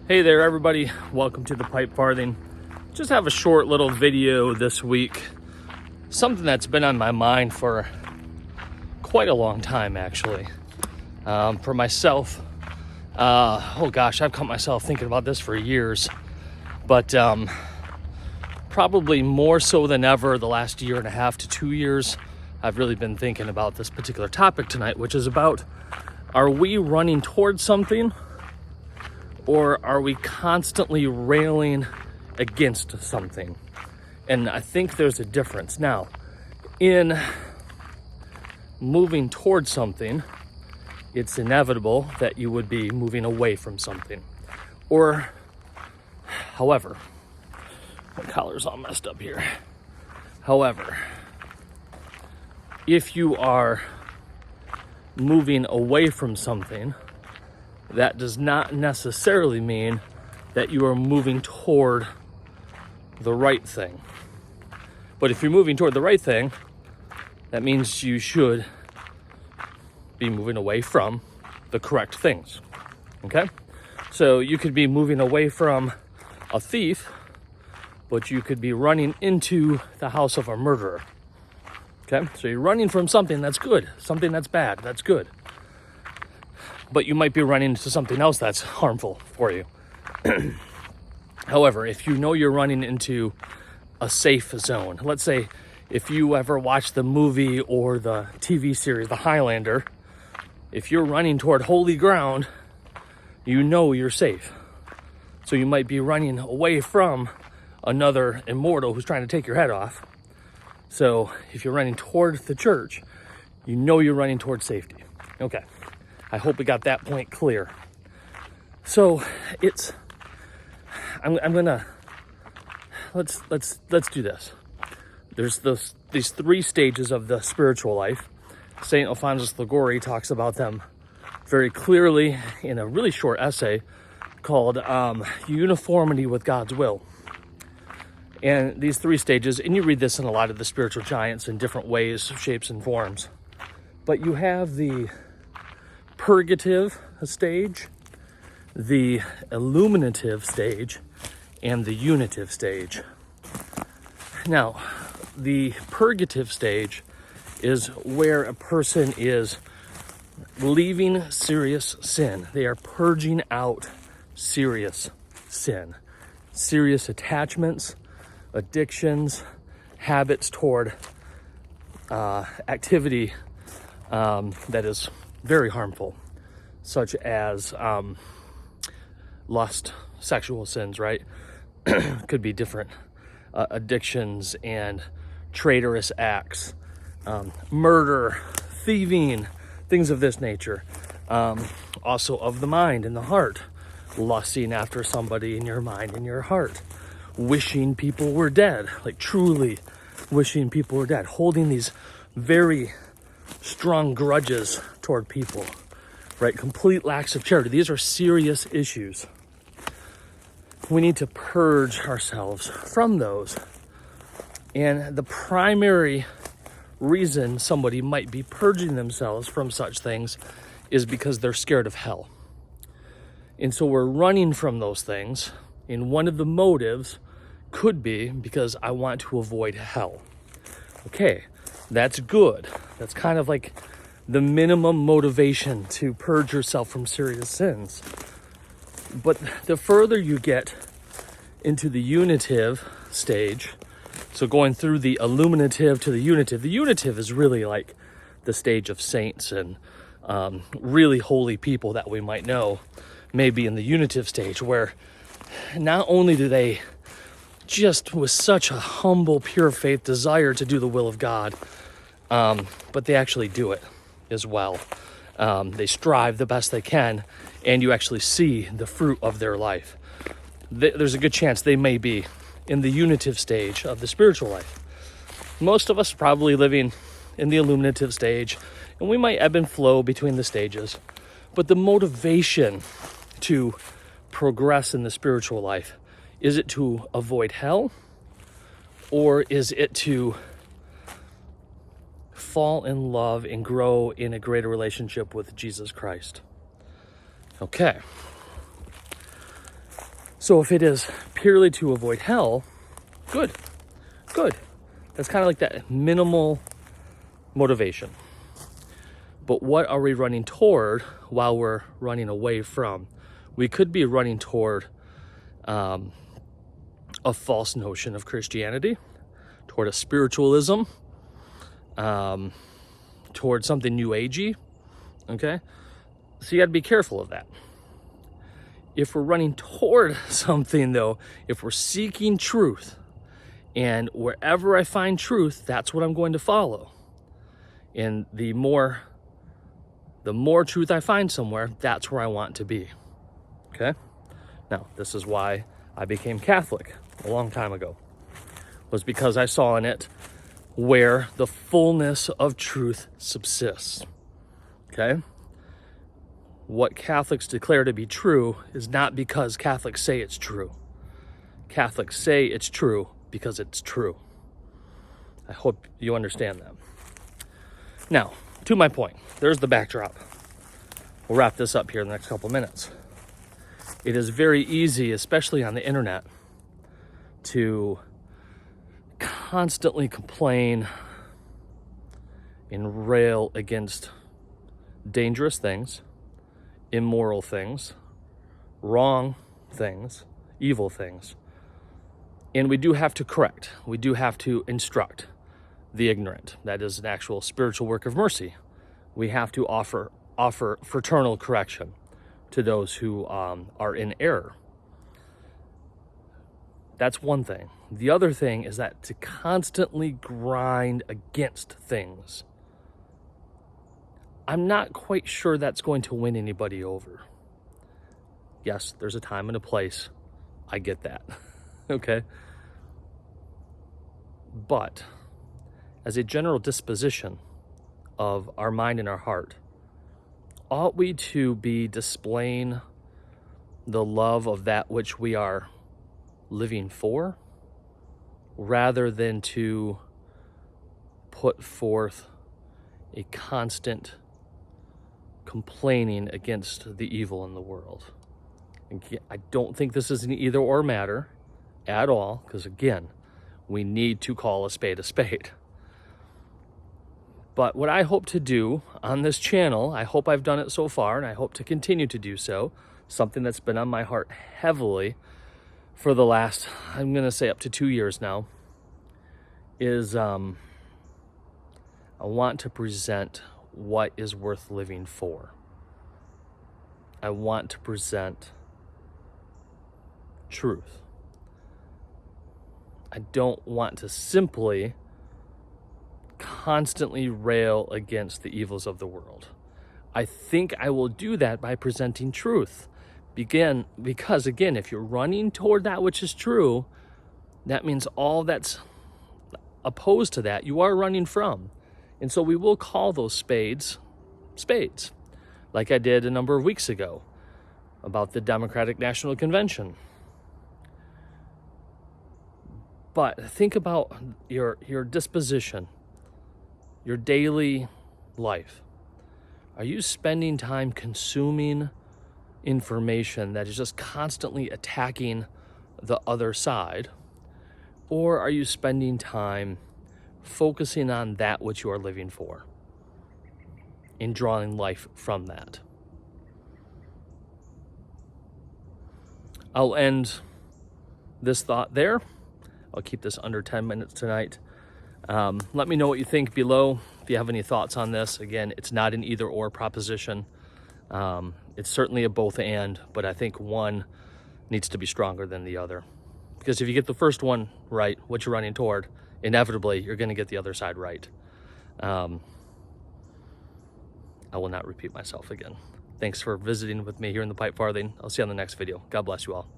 Hey there everybody, welcome to the Pipe Farthing. Just have a short little video this week. Something that's been on my mind for quite a long time actually. For myself, I've caught myself thinking about this for years. But probably more so than ever the last year and a half to 2 years, I've really been thinking about this particular topic tonight, which is about, are we running towards something? Or are we constantly railing against something? And I think there's a difference. Now, in moving towards something, it's inevitable that you would be moving away from something. Or, however, my collar's all messed up here. However, if you are moving away from something, that does not necessarily mean that you are moving toward the right thing. But if you're moving toward the right thing, that means you should be moving away from the correct things. Okay? So you could be moving away from a thief, but you could be running into the house of a murderer. Okay? So you're running from something that's good, something that's bad, that's good. But you might be running into something else that's harmful for you. However, if you know you're running into a safe zone, let's say if you ever watched the movie or the TV series, The Highlander, if you're running toward holy ground, you know you're safe. So you might be running away from another immortal who's trying to take your head off. So if you're running toward the church, you know you're running toward safety. Okay. I hope we got that point clear. So let's do this. There's these three stages of the spiritual life. St. Alphonsus Liguori talks about them very clearly in a really short essay called Uniformity with God's Will. And these three stages, and you read this in a lot of the spiritual giants in different ways, shapes, and forms. But you have the purgative stage, the illuminative stage, and the unitive stage. Now, the purgative stage is where a person is leaving serious sin. They are purging out serious sin, serious attachments, addictions, habits toward activity that is very harmful, such as lust, sexual sins, right? Could be different addictions and traitorous acts, murder, thieving, things of this nature. Also of the mind and the heart, lusting after somebody in your mind and your heart, wishing people were dead, like truly wishing people were dead, holding these very strong grudges toward people, right? Complete lacks of charity. These are serious issues. We need to purge ourselves from those. And the primary reason somebody might be purging themselves from such things is because they're scared of hell. And so we're running from those things. And one of the motives could be because I want to avoid hell. Okay, that's good. That's kind of like the minimum motivation to purge yourself from serious sins. But the further you get into the unitive stage, so going through the illuminative to the unitive is really like the stage of saints and really holy people that we might know, maybe in the unitive stage, where not only do they just with such a humble, pure faith desire to do the will of God, but they actually do it as well. They strive the best they can, and you actually see the fruit of their life. There's a good chance they may be in the unitive stage of the spiritual life. Most of us are probably living in the illuminative stage, and we might ebb and flow between the stages. But the motivation to progress in the spiritual life, is it to avoid hell, or is it to fall in love and grow in a greater relationship with Jesus Christ? Okay. So if it is purely to avoid hell, good. That's kind of like that minimal motivation. But what are we running toward while we're running away from? We could be running toward a false notion of Christianity, toward a spiritualism, toward something new agey, okay? So you gotta be careful of that. If we're running toward something though, if we're seeking truth, and wherever I find truth, that's what I'm going to follow. And the more truth I find somewhere, that's where I want to be, okay? Now, this is why I became Catholic a long time ago, was because I saw in it where the fullness of truth subsists, okay? What Catholics declare to be true is not because Catholics say it's true. Catholics say it's true because it's true. I hope you understand that. Now, to my point, there's the backdrop. We'll wrap this up here in the next couple minutes. It is very easy, especially on the internet, to constantly complain and rail against dangerous things, immoral things, wrong things, evil things. And we do have to correct. We do have to instruct the ignorant. That is an actual spiritual work of mercy. We have to offer fraternal correction to those who are in error. That's one thing. The other thing is that to constantly grind against things, I'm not quite sure that's going to win anybody over. Yes, there's a time and a place. I get that. Okay? But as a general disposition of our mind and our heart, ought we to be displaying the love of that which we are living for, rather than to put forth a constant complaining against the evil in the world? I don't think this is an either or matter at all, because again, we need to call a spade a spade. But what I hope to do on this channel, I hope I've done it so far, and I hope to continue to do so, something that's been on my heart heavily for the last, I'm going to say up to 2 years now, is I want to present what is worth living for. I want to present truth. I don't want to simply constantly rail against the evils of the world. I think I will do that by presenting truth. Because again, if you're running toward that which is true, that means all that's opposed to that, you are running from. And so we will call those spades, spades, like I did a number of weeks ago about the Democratic National Convention. But think about your disposition, your daily life. Are you spending time consuming information that is just constantly attacking the other side? Or are you spending time focusing on that which you are living for and drawing life from that? I'll end this thought there. I'll keep this under 10 minutes tonight. Let me know what you think below. If you have any thoughts on this, again, it's not an either or proposition. It's certainly a both and, but I think one needs to be stronger than the other. Because if you get the first one right, what you're running toward, inevitably you're going to get the other side right. I will not repeat myself again. Thanks for visiting with me here in the Pipe Farthing. I'll see you on the next video. God bless you all.